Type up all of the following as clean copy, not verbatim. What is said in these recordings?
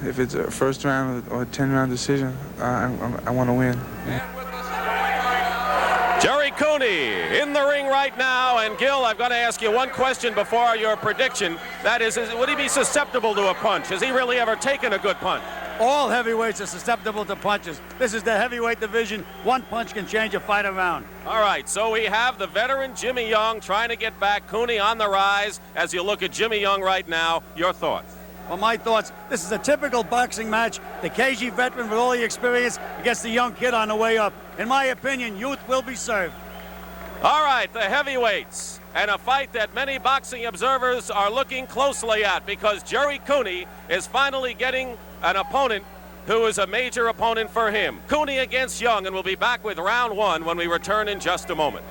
if it's a first round or a 10-round decision, I want to win. Yeah. Gerry Cooney in the ring right now. And Gil, I've got to ask you one question before your prediction. That is would he be susceptible to a punch? Has he really ever taken a good punch? All heavyweights are susceptible to punches. This is the heavyweight division. One punch can change a fight around. All right, so we have the veteran Jimmy Young trying to get back. Cooney on the rise. As you look at Jimmy Young right now, your thoughts? Well, my thoughts, this is a typical boxing match. The KG veteran with all the experience against the young kid on the way up. In my opinion, youth will be served. All right, the heavyweights. And a fight that many boxing observers are looking closely at because Gerry Cooney is finally getting an opponent who is a major opponent for him. Cooney against Young, and we'll be back with round one when we return in just a moment.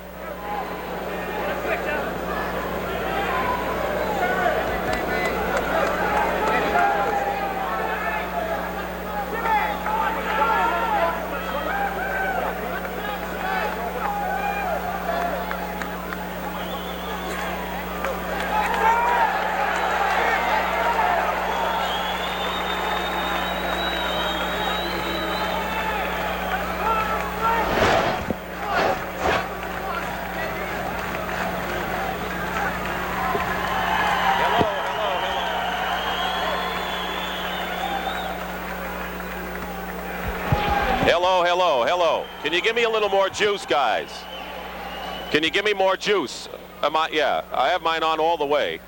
Hello. Can you give me a little more juice, guys? Can you give me more juice? Yeah, I have mine on all the way.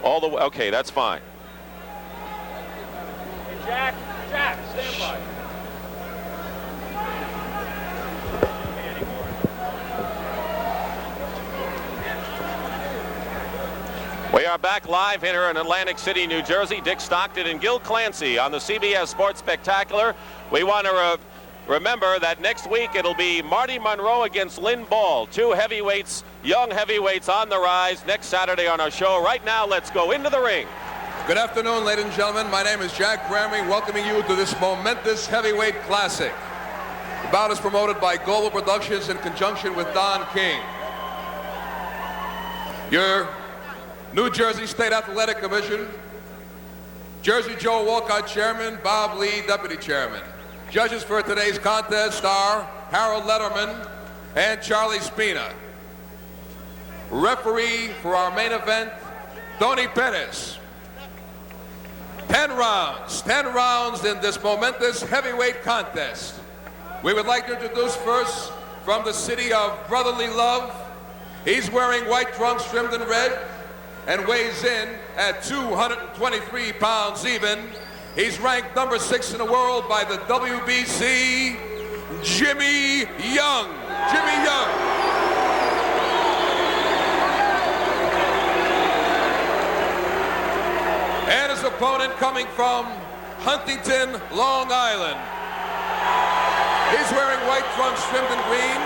Okay, that's fine. Hey, Jack, stand by. We are back live here in Atlantic City, New Jersey. Dick Stockton and Gil Clancy on the CBS Sports Spectacular. We want to remember that next week it'll be Marty Monroe against Lynn Ball. Two heavyweights, young heavyweights on the rise next Saturday on our show. Right now, let's go into the ring. Good afternoon, ladies and gentlemen. My name is Jack Bramley, welcoming you to this momentous heavyweight classic. The bout is promoted by Global Productions in conjunction with Don King. Your New Jersey State Athletic Commission, Jersey Joe Walcott, Chairman, Bob Lee, Deputy Chairman. Judges for today's contest are Harold Letterman and Charlie Spina. Referee for our main event, Tony Pettis. 10 rounds in this momentous heavyweight contest. We would like to introduce first from the city of brotherly love. He's wearing white trunks trimmed in red and weighs in at 223 pounds even. He's ranked number 6 in the world by the WBC, Jimmy Young. Jimmy Young. And his opponent coming from Huntington, Long Island. He's wearing white trunks trimmed in green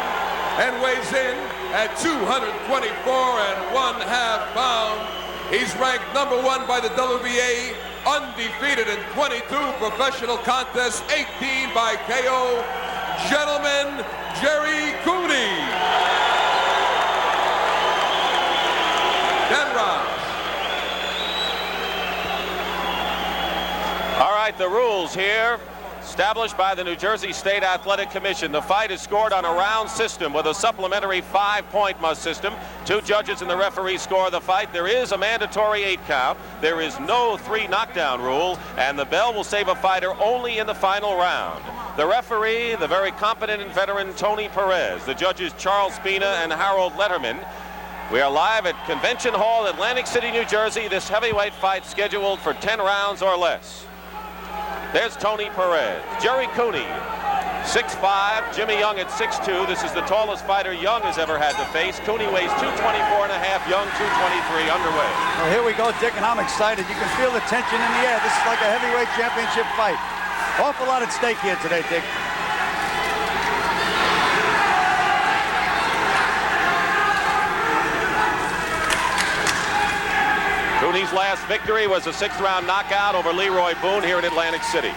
and weighs in at 224 1/2 pounds. He's ranked number 1 by the WBA, undefeated in 22 professional contests, 18 by KO. Gentlemen, Gerry Cooney. 10 rounds. All right, the rules here, established by the New Jersey State Athletic Commission. The fight is scored on a round system with a supplementary 5-point must system. 2 judges and the referee score the fight. There is a mandatory 8 count. There is no 3 knockdown rule, and the bell will save a fighter only in the final round. The referee, the very competent and veteran Tony Perez. The judges Charles Spina and Harold Letterman. We are live at Convention Hall, Atlantic City, New Jersey. This heavyweight fight scheduled for 10 rounds or less. There's Tony Perez. Gerry Cooney, 6'5", Jimmy Young at 6'2". This is the tallest fighter Young has ever had to face. Cooney weighs 224 1/2, Young 223, underway. Well, here we go, Dick, and I'm excited. You can feel the tension in the air. This is like a heavyweight championship fight. Awful lot at stake here today, Dick. Cooney's last victory was a 6th-round knockout over Leroy Boone here in Atlantic City.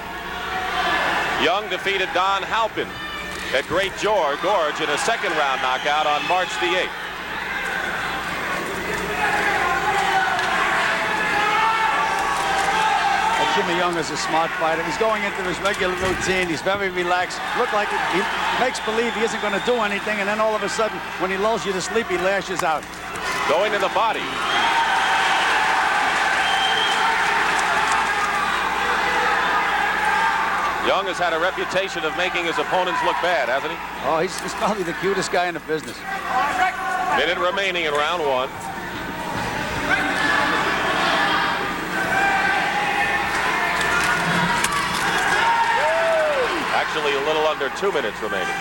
Young defeated Don Halpin at Great Gorge in a 2nd-round knockout on March the 8th. Jimmy Young is a smart fighter. He's going into his regular routine. He's very relaxed. Look like he makes believe he isn't going to do anything, and then all of a sudden, when he lulls you to sleep, he lashes out. Going to the body. Young has had a reputation of making his opponents look bad, hasn't he? Oh, he's probably the cutest guy in the business. Minute remaining in round one. Actually, a little under 2 minutes remaining.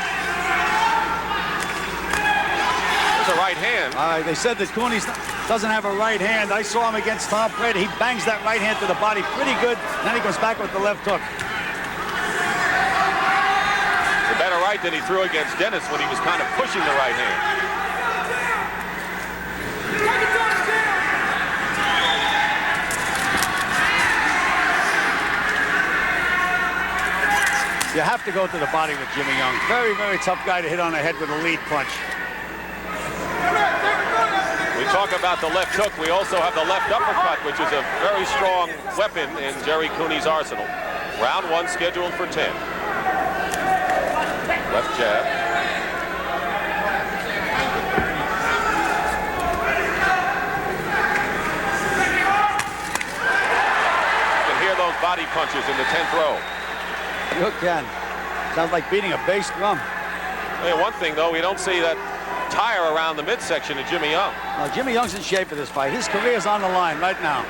There's a right hand. They said that Cooney doesn't have a right hand. I saw him against Tom Brady. He bangs that right hand to the body pretty good. Then he goes back with the left hook. It's a better right than he threw against Dennis when he was kind of pushing the right hand. You have to go to the body with Jimmy Young. Very, very tough guy to hit on the head with a lead punch. We talk about the left hook. We also have the left uppercut, which is a very strong weapon in Gerry Cooney's arsenal. Round one scheduled for 10. Left jab. You can hear those body punches in the 10th row. You can. Sounds like beating a bass drum. Hey, one thing, though, we don't see that tire around the midsection of Jimmy Young. Now, Jimmy Young's in shape for this fight. His career's on the line right now.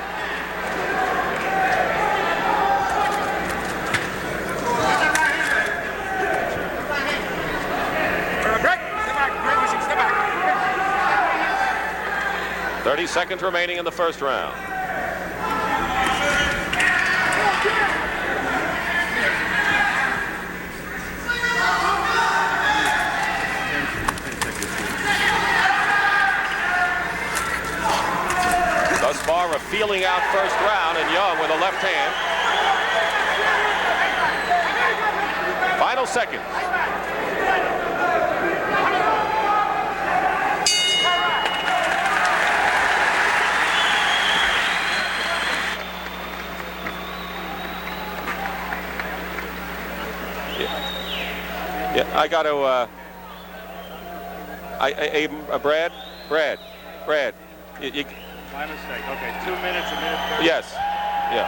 Step back. 30 seconds remaining in the first round. Thus far, a feeling out first round, and Young with a left hand. Final seconds. Yeah, I got to. Brad. My mistake. Okay, 2 minutes, a minute 30. Yes. Yeah.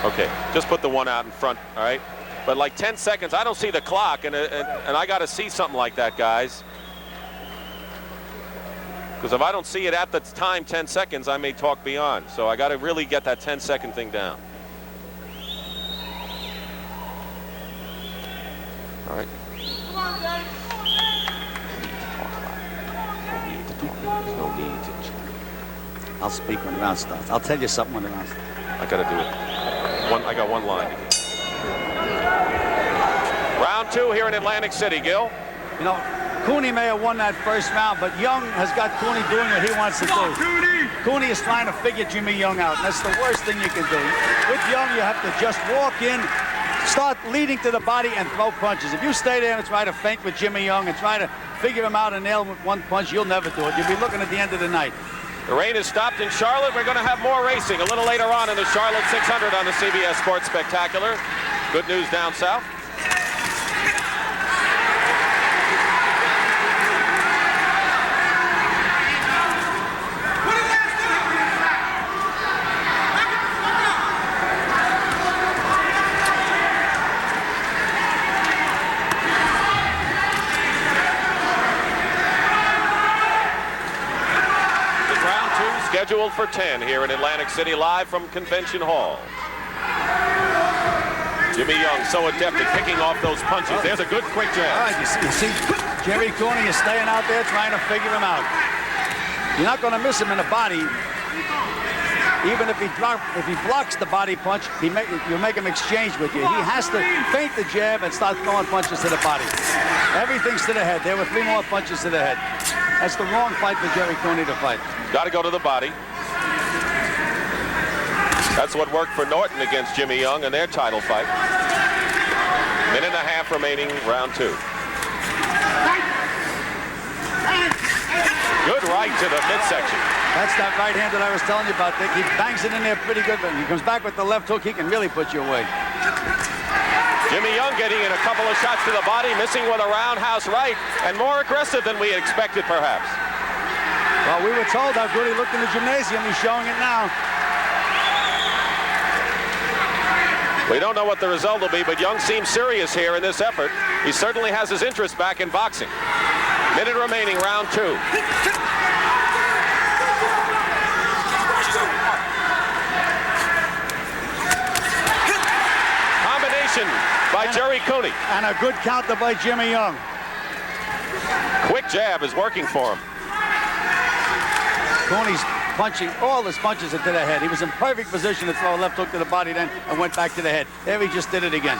Okay, just put the one out in front, all right? But like 10 seconds, I don't see the clock, and I got to see something like that, guys. Because if I don't see it at the time, 10 seconds, I may talk beyond. So I got to really get that 10-second thing down. All right. Come on, guys. There's no need to. I'll speak when the round starts. I'll tell you something when the round starts. I got to do it. I got one line to get. Round two here in Atlantic City, Gil. You know, Cooney may have won that first round, but Young has got Cooney doing what he wants to do. Cooney is trying to figure Jimmy Young out, and that's the worst thing you can do. With Young, you have to just walk in, start leading to the body, and throw punches. If you stay there and try to feint with Jimmy Young and try to figure him out and nail him with one punch, you'll never do it. You'll be looking at the end of the night. The rain has stopped in Charlotte. We're going to have more racing a little later on in the Charlotte 600 on the CBS Sports Spectacular. Good news down south. Scheduled for 10 here in Atlantic City, live from Convention Hall. Jimmy Young so adept at picking off those punches. There's a good quick jab. All right, you see Gerry Cooney is staying out there trying to figure him out. You're not going to miss him in the body. Even if he blocks the body punch, you'll make him exchange with you. He has to feint the jab and start throwing punches to the body. Everything's to the head. There were 3 more punches to the head. That's the wrong fight for Gerry Cooney to fight. Got to go to the body. That's what worked for Norton against Jimmy Young in their title fight. Minute and a half remaining, round 2. Good right to the midsection. That's that right hand that I was telling you about, Dick. He bangs it in there pretty good, but when he comes back with the left hook, he can really put you away. Jimmy Young getting in a couple of shots to the body, missing with a roundhouse right, and more aggressive than we had expected, perhaps. Well, we were told how good he looked in the gymnasium. He's showing it now. We don't know what the result will be, but Young seems serious here in this effort. He certainly has his interest back in boxing. Minute remaining, round 2. Combination by Gerry Cooney. And a good counter by Jimmy Young. Quick jab is working for him. Cooney's punching all his punches into the head. He was in perfect position to throw a left hook to the body then and went back to the head. There he just did it again.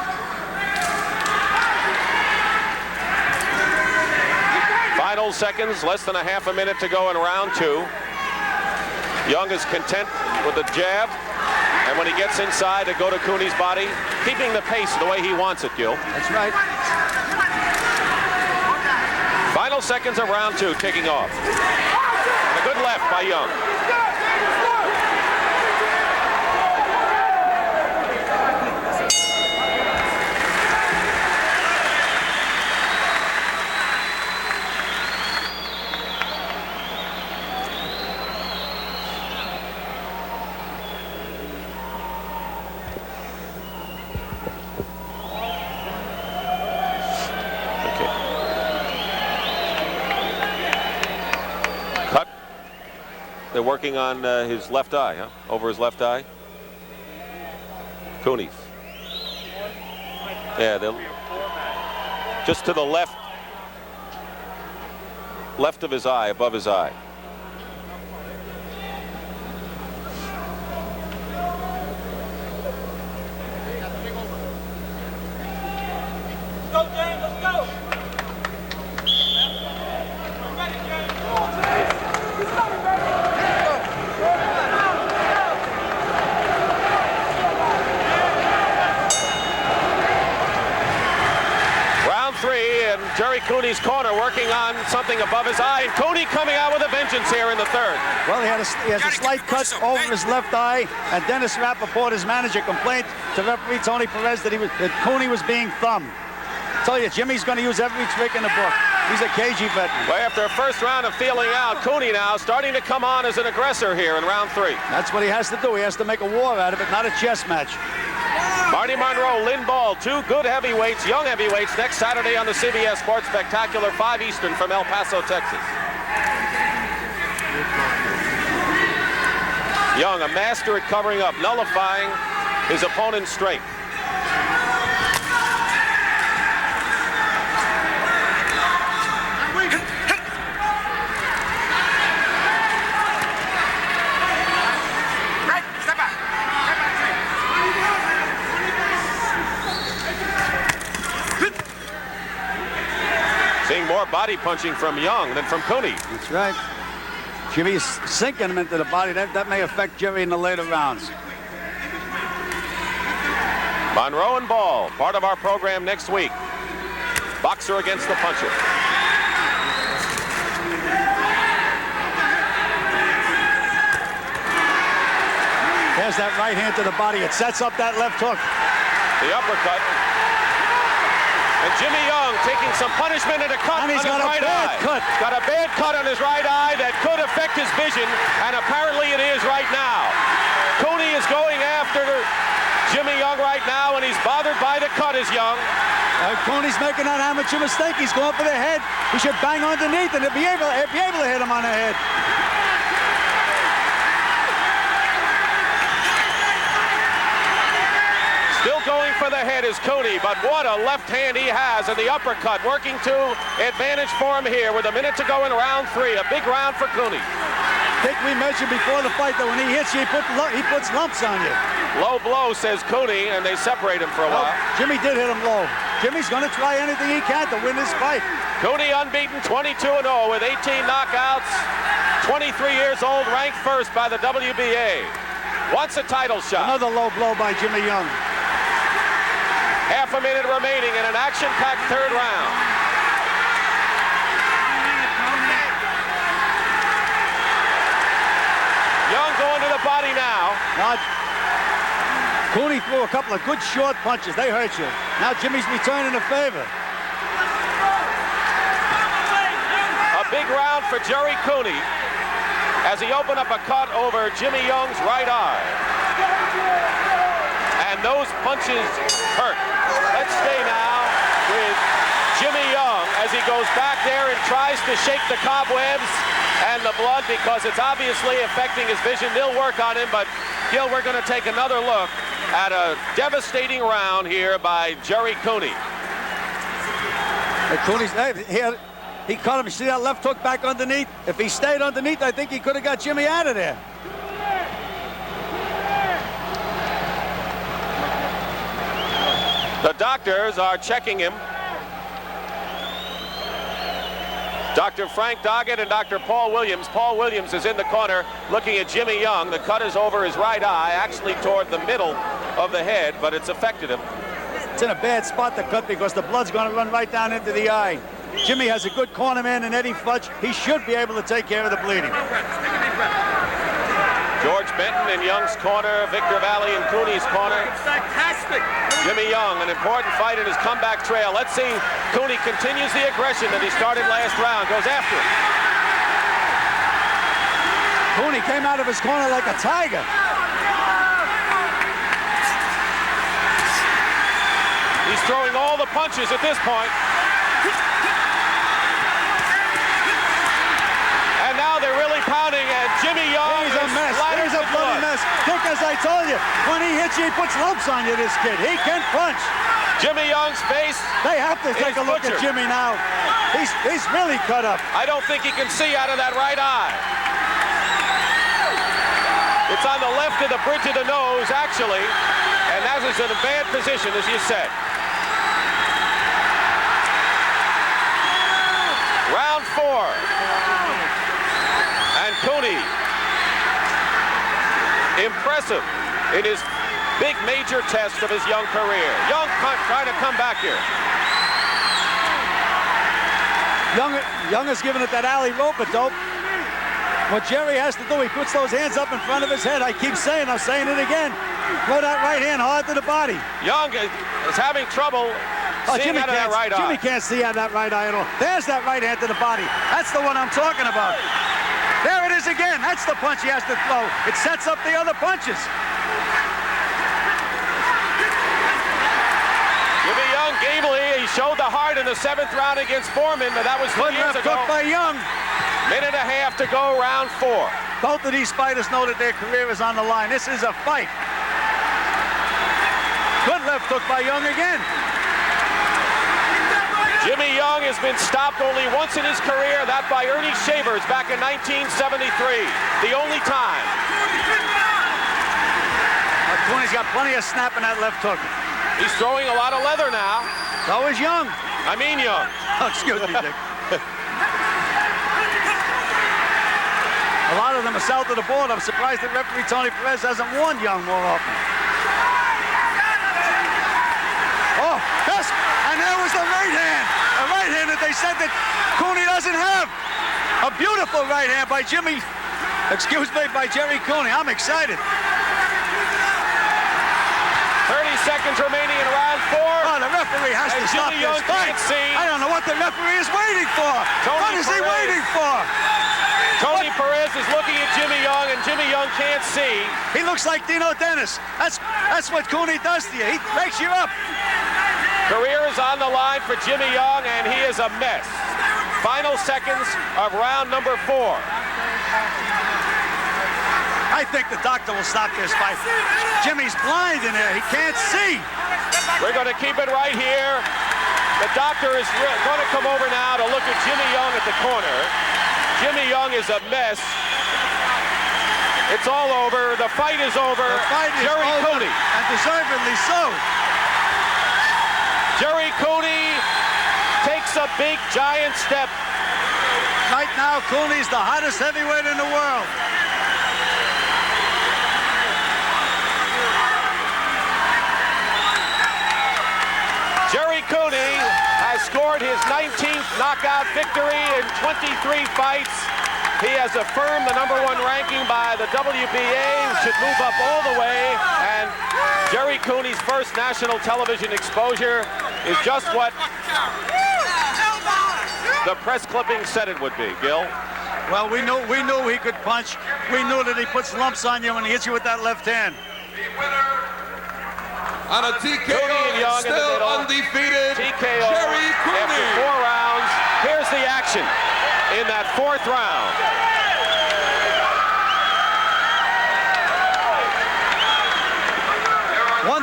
Final seconds, less than a half a minute to go in round 2. Young is content with the jab, and when he gets inside to go to Cooney's body, keeping the pace the way he wants it, Gil. That's right. Final seconds of round 2 kicking off. And a good left by Young. They're working on his left eye, huh? Over his left eye. Cooney's. Yeah, they'll just to the left of his eye, above his eye. Go, James, let's go. Gerry Cooney's corner working on something above his eye, and Cooney coming out with a vengeance here in the 3rd. Well, he has a slight cut over his left eye, and Dennis Rappaport, his manager, complained to referee Tony Perez that Cooney was being thumbed. I tell you, Jimmy's going to use every trick in the book. He's a cagey veteran. Well, after a first round of feeling out, Cooney now starting to come on as an aggressor here in round 3. That's what he has to do. He has to make a war out of it, not a chess match. Marty Monroe, Lynn Ball, 2 good heavyweights, young heavyweights, next Saturday on the CBS Sports Spectacular, 5 Eastern from El Paso, Texas. Young, a master at covering up, nullifying his opponent's strength. Seeing more body punching from Young than from Cooney. That's right. Jimmy's sinking him into the body. That may affect Gerry in the later rounds. Monroe and Ball, part of our program next week. Boxer against the puncher. There's that right hand to the body. It sets up that left hook. The uppercut. And Jimmy Young taking some punishment and a cut on his right eye. Got a bad cut on his right eye that could affect his vision, and apparently it is right now. Cooney is going after Jimmy Young right now, and he's bothered by the cut, is Young. Cooney's making that amateur mistake. He's going for the head. He should bang underneath and be able to hit him on the head. Still going for the head is Cooney, but what a left hand he has, and the uppercut working to advantage for him here with a minute to go in round 3. A big round for Cooney. I think we mentioned before the fight that when he hits you, he puts lumps on you. Low blow, says Cooney, and they separate him for a while. Jimmy did hit him low. Jimmy's going to try anything he can to win this fight. Cooney unbeaten, 22-0 with 18 knockouts, 23 years old, ranked 1st by the WBA. Wants a title shot. Another low blow by Jimmy Young. Half a minute remaining in an action-packed 3rd round. Now, Cooney threw a couple of good short punches. They hurt you. Now Jimmy's returning the favor. A big round for Gerry Cooney as he opened up a cut over Jimmy Young's right eye. And those punches hurt. Let's stay now with Jimmy Young as he goes back there and tries to shake the cobwebs and the blood because it's obviously affecting his vision. They'll work on him, but Gil, we're going to take another look at a devastating round here by Gerry Cooney. Cooney's, he caught him. See that left hook back underneath? If he stayed underneath, I think he could have got Jimmy out of there. The doctors are checking him. Dr. Frank Doggett and Dr. Paul Williams. Paul Williams is in the corner looking at Jimmy Young. The cut is over his right eye, actually toward the middle of the head, but it's affected him. It's in a bad spot to cut because the blood's going to run right down into the eye. Jimmy has a good corner man in Eddie Fudge. He should be able to take care of the bleeding. George Benton in Young's corner, Victor Valley in Cooney's corner. Fantastic. Jimmy Young, an important fight in his comeback trail. Let's see, Cooney continues the aggression that he started last round, goes after it. Cooney came out of his corner like a tiger. He's throwing all the punches at this point. And now they're really pounding, and Jimmy Young He's a mess. There's a bloody mess. Dick, as I told you, when he hits you, he puts lumps on you, this kid. He can punch. Jimmy Young's face. They have to take a look at Jimmy now. He's really cut up. I don't think he can see out of that right eye. It's on the left of the bridge of the nose, actually, and that is in a bad position, as you said. Round 4. And Cooney, impressive in his big major test of his young career. Young trying to come back here. Young is giving it that alley rope-a-dope. What Gerry has to do, he puts those hands up in front of his head. I keep saying, I'm saying it again. Throw that right hand hard to the body. Young is having trouble seeing out of that right eye. Jimmy can't see out of that right eye at all. There's that right hand to the body. That's the one I'm talking about. There it is again. That's the punch he has to throw. It sets up the other punches. Jimmy Young, gamely, he showed the heart in the 7th round against Foreman, but that was 2 years ago. Hook by Young. Minute and a half to go, round 4. Both of these fighters know that their career is on the line. This is a fight. Good left hook by Young again. Jimmy Young has been stopped only once in his career, that by Ernie Shavers back in 1973. The only time. Cooney's got plenty of snap in that left hook. He's throwing a lot of leather now. So is Young. I mean Young. Oh, excuse me, Dick. A lot of them are south of the border. I'm surprised that referee Tony Perez hasn't warned Young more often. Oh, yes, and there was the right hand. A right hand that they said that Cooney doesn't have. A beautiful right hand by Gerry Cooney. I'm excited. 30 seconds remaining in round 4. Oh, the referee has to stop Jimmy this Young fight. can't see. I don't know what the referee is waiting for. What is he waiting for? Tony Perez is looking at Jimmy Young, and Jimmy Young can't see. He looks like Dino Dennis. That's what Cooney does to you. He breaks you up. Career is on the line for Jimmy Young, and he is a mess. Final seconds of round number 4. I think the doctor will stop this fight. Jimmy's blind in there. He can't see. We're going to keep it right here. The doctor is going to come over now to look at Jimmy Young at the corner. Jimmy Young is a mess. It's all over. The fight is over. The fight is Gerry over, Cooney. and deservedly so. Gerry Cooney takes a big, giant step. Right now, Cooney's the hottest heavyweight in the world. Gerry Cooney has scored his 19th knockout victory in 23 fights. He has affirmed the #1 ranking by the WBA, should move up all the way, and Gerry Cooney's first national television exposure is just what the press clipping said it would be, Gil. Well, we knew he could punch. We knew that he puts lumps on you when he hits you with that left hand. On a TKO, Cooney and Young still in the middle. undefeated, TKO Gerry after Cooney. 4 rounds. Here's the action in that 4th round. One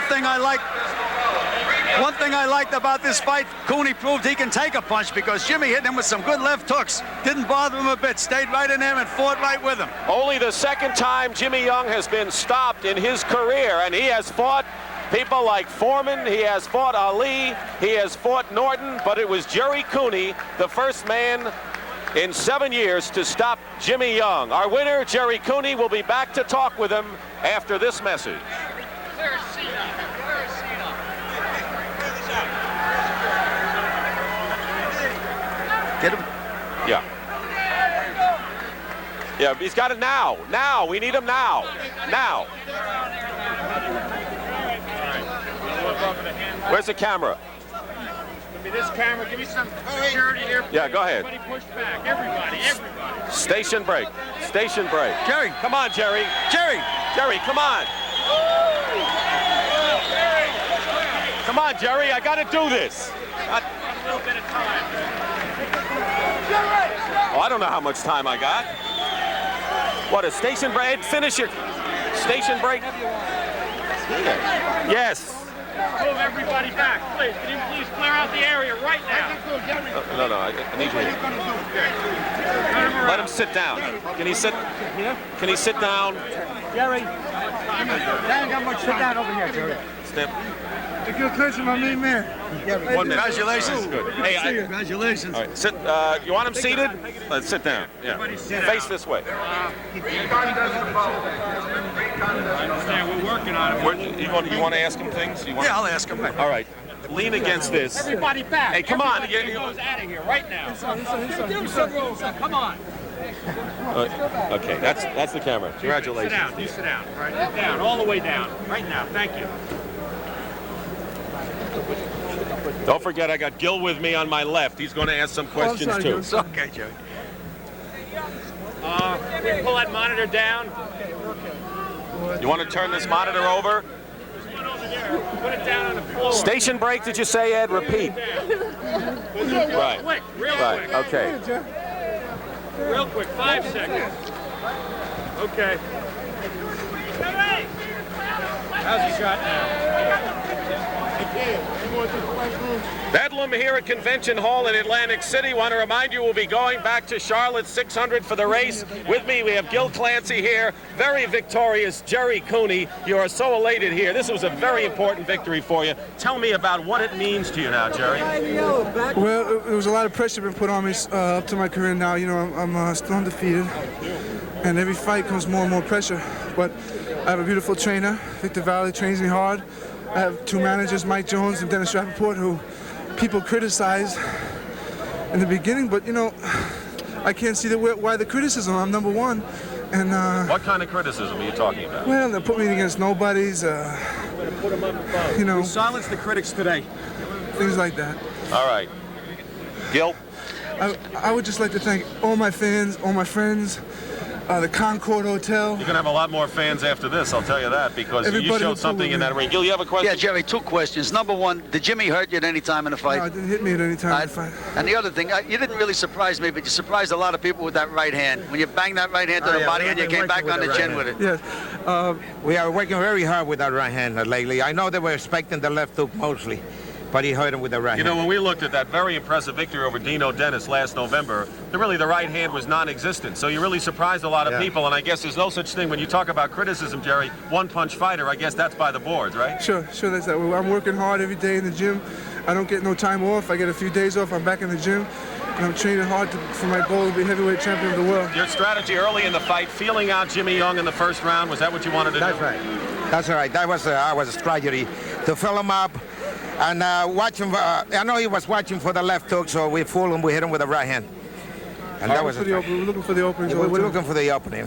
thing I liked about this fight, Cooney proved he can take a punch because Jimmy hit him with some good left hooks. Didn't bother him a bit, stayed right in there and fought right with him. Only the 2nd time Jimmy Young has been stopped in his career, and he has fought people like Foreman, he has fought Ali, he has fought Norton, but it was Gerry Cooney, the first man in 7 years to stop Jimmy Young. Our winner, Gerry Cooney, will be back to talk with him after this message. Get him. Yeah. Yeah, he's got it now. Now, we need him now. Now. Where's the camera? Give me this camera. Give me some security here. Yeah, go ahead. Everybody push back. Everybody. Station break. Station break. Gerry. Come on, Gerry. Gerry. Gerry, come on. Come on, Gerry. I got to do this. A little bit of time. Oh, I don't know how much time I got. What, a station break? Finish your station break. Yes. Move everybody back, please. Can you please clear out the area right now? No, I need you. Let him sit down. Can he sit? Can he sit down? Gerry. Sit down over here, Gerry. Step. If you're clinching my main man. 1 minute. Congratulations. Good. Hey, Congratulations. all right, sit. You want him seated? Let's sit down. Yeah. Face this way. I understand. We're working on it. You want to ask him things? Yeah, I'll ask him. All right. Lean against this. Everybody back. Hey, come on. Everybody goes out of here right now. Come on. Okay, that's the camera. Congratulations. Sit down. You sit down. All right, sit down. All the way down. Right now. Thank you. Don't forget, I got Gil with me on my left. He's going to ask some questions too. It's okay, Gerry. Pull that monitor down. You want to turn this monitor over? One over there. Put it down on the floor. Station break, did you say, Ed? Repeat. Right. Quick. Real Right. quick. Okay. Real quick. 5 seconds. Okay. How's he shot now? Bedlam here at Convention Hall in Atlantic City. Want to remind you we'll be going back to Charlotte 600 for the race. With me we have Gil Clancy here, very victorious Gerry Cooney. You are so elated here. This was a very important victory for you. Tell me about what it means to you now, Gerry. Well, it was a lot of pressure been put on me up to my career now. You know, I'm still undefeated, and every fight comes more and more pressure. But I have a beautiful trainer. Victor Valley trains me hard. I have 2 managers, Mike Jones and Dennis Rappaport, who people criticize in the beginning, but you know, I can't see why the criticism. I'm #1, and What kind of criticism are you talking about? well, they put me against nobodies, you know, Silence the critics today. things like that. All right. Gil? I would just like to thank all my fans, all my friends, the Concord Hotel. You're going to have a lot more fans after this, I'll tell you that, because you Everybody showed will something pull in me. that ring. Gil, you have a question? Yeah, Gerry, 2 questions. #1, did Jimmy hurt you at any time in the fight? No, it didn't hit me at any time in the fight. And the other thing, you didn't really surprise me, but you surprised a lot of people with that right hand. When you banged that right hand to the body and you came back on the chin with it. Yes. We are working very hard with our right hand lately. I know they were expecting the left hook mostly, but he hurt him with the right You hand. know, when we looked at that very impressive victory over Dino Dennis last November, the right hand was non-existent. So you really surprised a lot of people, and I guess there's no such thing when you talk about criticism, Gerry, one-punch fighter, I guess that's by the boards, right? Sure, that's that. I'm working hard every day in the gym. I don't get no time off. I get a few days off. I'm back in the gym, and I'm training hard for my goal to be heavyweight champion of the world. Your strategy early in the fight, feeling out Jimmy Young in the first round, was that what you wanted to That's do? right. That's right. That was our strategy, to fill him up and watch him. I know he was watching for the left hook, so we fooled him. We hit him with the right hand. And that was We're looking for the openings. we're looking for the opening.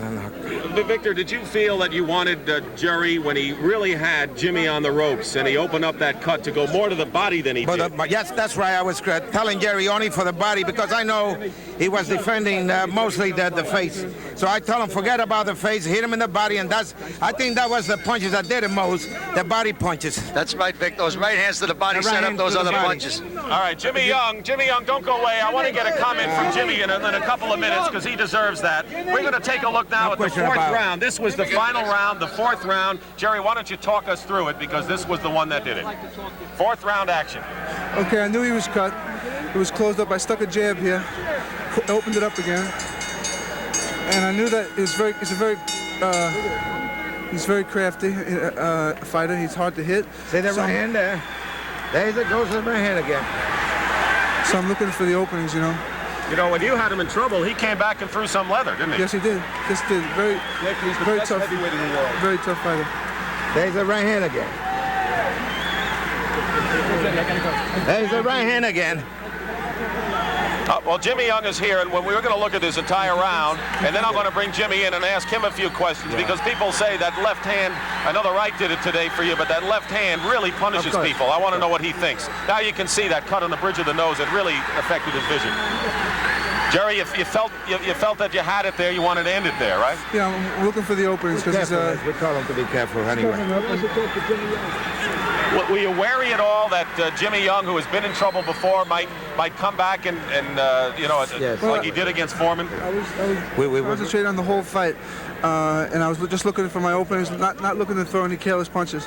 Victor, did you feel that you wanted Gerry when he really had Jimmy on the ropes and he opened up that cut to go more to the body than he did? But yes, that's right. I was telling Gerry only for the body because I know he was defending mostly the face. So I told him forget about the face, hit him in the body, and I think that was the punches that did the most, the body punches. That's right, Vic. Those right hands to the body set up those other punches. All right, Jimmy Young, don't go away. I want to get a comment from Jimmy in a couple of minutes because he deserves that. We're going to take a look now at the fourth round. This was the final round, the fourth round. Gerry, why don't you talk us through it because this was the one that did it. Fourth round action. Okay, I knew he was cut. It was closed up. I stuck a jab here, opened it up again, and I knew that he's very crafty fighter. He's hard to hit. See that right hand there? There it goes to the right hand again. So I'm looking for the openings, you know. You know, when you had him in trouble, he came back and threw some leather, didn't he? Yes, he did. Just did. Very tough. Heavyweight in the world. Very tough fighter. There's the right hand again. There's the right hand again. Well, Jimmy Young is here, and when we were going to look at this entire round, and then I'm going to bring Jimmy in and ask him a few questions because people say that left hand, I know the right did it today for you, but that left hand really punishes people. I want to know what he thinks. Now you can see that cut on the bridge of the nose. It really affected his vision. Gerry, if you felt that you had it there, you wanted to end it there, right? Yeah, I'm looking for the openings because we call him to be careful anyway. Were you wary at all that Jimmy Young, who has been in trouble before, might come back and like he did against Foreman? I was concentrating on the whole fight, and I was just looking for my openings, not looking to throw any careless punches.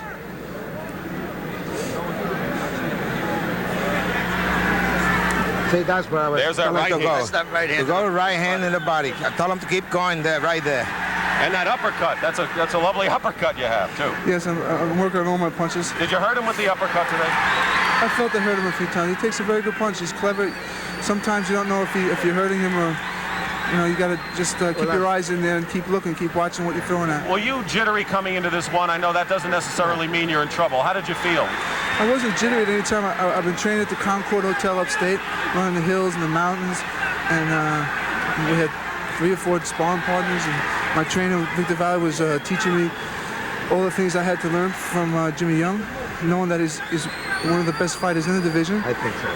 See, that's where I was. There's that right hand. That's that right hand. To go right hand in the body. I told him to keep going there, right there. And that uppercut, that's a lovely uppercut you have, too. Yes, I'm working on all my punches. Did you hurt him with the uppercut today? I felt I hurt him a few times. He takes a very good punch. He's clever. Sometimes you don't know if you're hurting him or, you got to just keep your eyes in there and keep looking, keep watching what you're throwing at. Well, you jittery coming into this one. I know that doesn't necessarily mean you're in trouble. How did you feel? I wasn't jittery at any time. I've been training at the Concord Hotel upstate, running the hills and the mountains, and we had 3 or 4 sparring partners, and my trainer, Victor Valley, was teaching me all the things I had to learn from Jimmy Young, knowing that he's one of the best fighters in the division. I think so.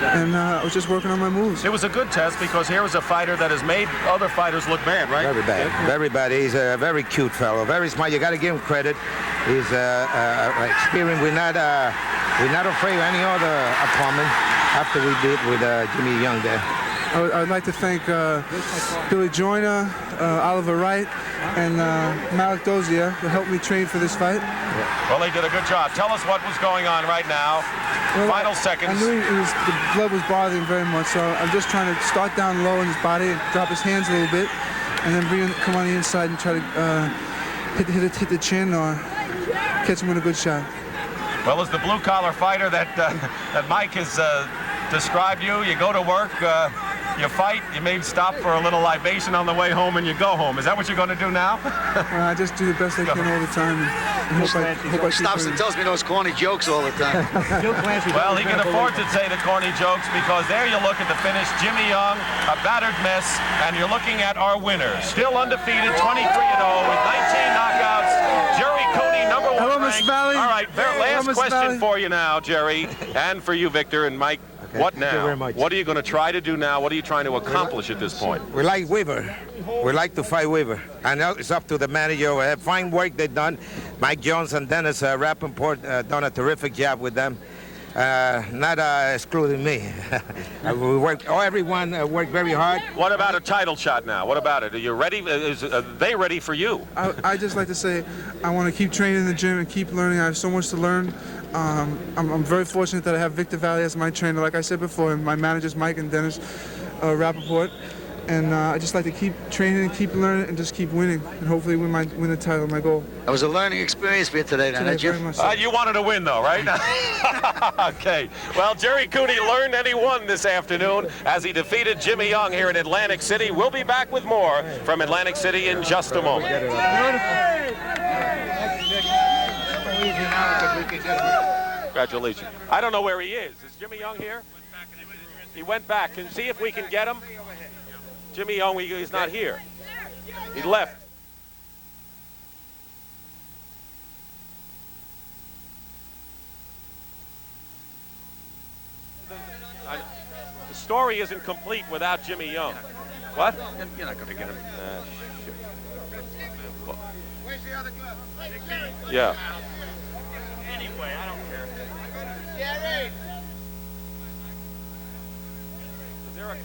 And I was just working on my moves. It was a good test because here was a fighter that has made other fighters look bad, right? Very bad. Very bad. He's a very cute fellow, very smart. You got to give him credit. He's experienced. We're not afraid of any other opponent after we did with Jimmy Young there. I'd like to thank Billy Joyner, Oliver Wright, and Malik Dozier who helped me train for this fight. Well, they did a good job. Tell us what was going on right now. Well, Final seconds. I knew the blood was bothering him very much, so I'm just trying to start down low in his body and drop his hands a little bit, and then come on the inside and try to hit the chin or catch him with a good shot. Well, as the blue-collar fighter that Mike has described you go to work, you fight, you may stop for a little libation on the way home, and you go home. Is that what you're going to do now? I just do the best I can all the time. And hope I stops and tells me those corny jokes all the time. Well, he can afford to say the corny jokes because there you look at the finish. Jimmy Young, a battered mess, and you're looking at our winner. Still undefeated, 23-0 with 19 knockouts. Gerry Cooney, #1 Hello, Miss ranked. Valley. All right, last Miss question Valley. for you now, Gerry, and for you, Victor and Mike. Okay, what thank you now? very much. What are you going to try to do now? What are you trying to accomplish at this point? We like Weaver. We like to fight Weaver. I know it's up to the manager. We have fine work they've done. Mike Jones and Dennis Rappaport done a terrific job with them. Not excluding me. We worked. Everyone worked very hard. What about a title shot now? What about it? Are you ready? Are they ready for you? I just like to say I want to keep training in the gym and keep learning. I have so much to learn. I'm very fortunate that I have Victor Valley as my trainer, like I said before, and my managers Mike and Dennis Rappaport. And I just like to keep training and keep learning and just keep winning and hopefully win the title, my goal. That was a learning experience for you today, didn't you? Very much so. You wanted to win, though, right? Okay. Well, Gerry Cooney learned and he won this afternoon as he defeated Jimmy Young here in Atlantic City. We'll be back with more from Atlantic City in just a moment. Congratulations. I don't know where he is. Is Jimmy Young here? He went back. Can see if we can get him. Jimmy Young, he's not here. He left. The story isn't complete without Jimmy Young. What? You're not going to get him. Where's the other glove? Yeah. Anyway, I don't care. Is there a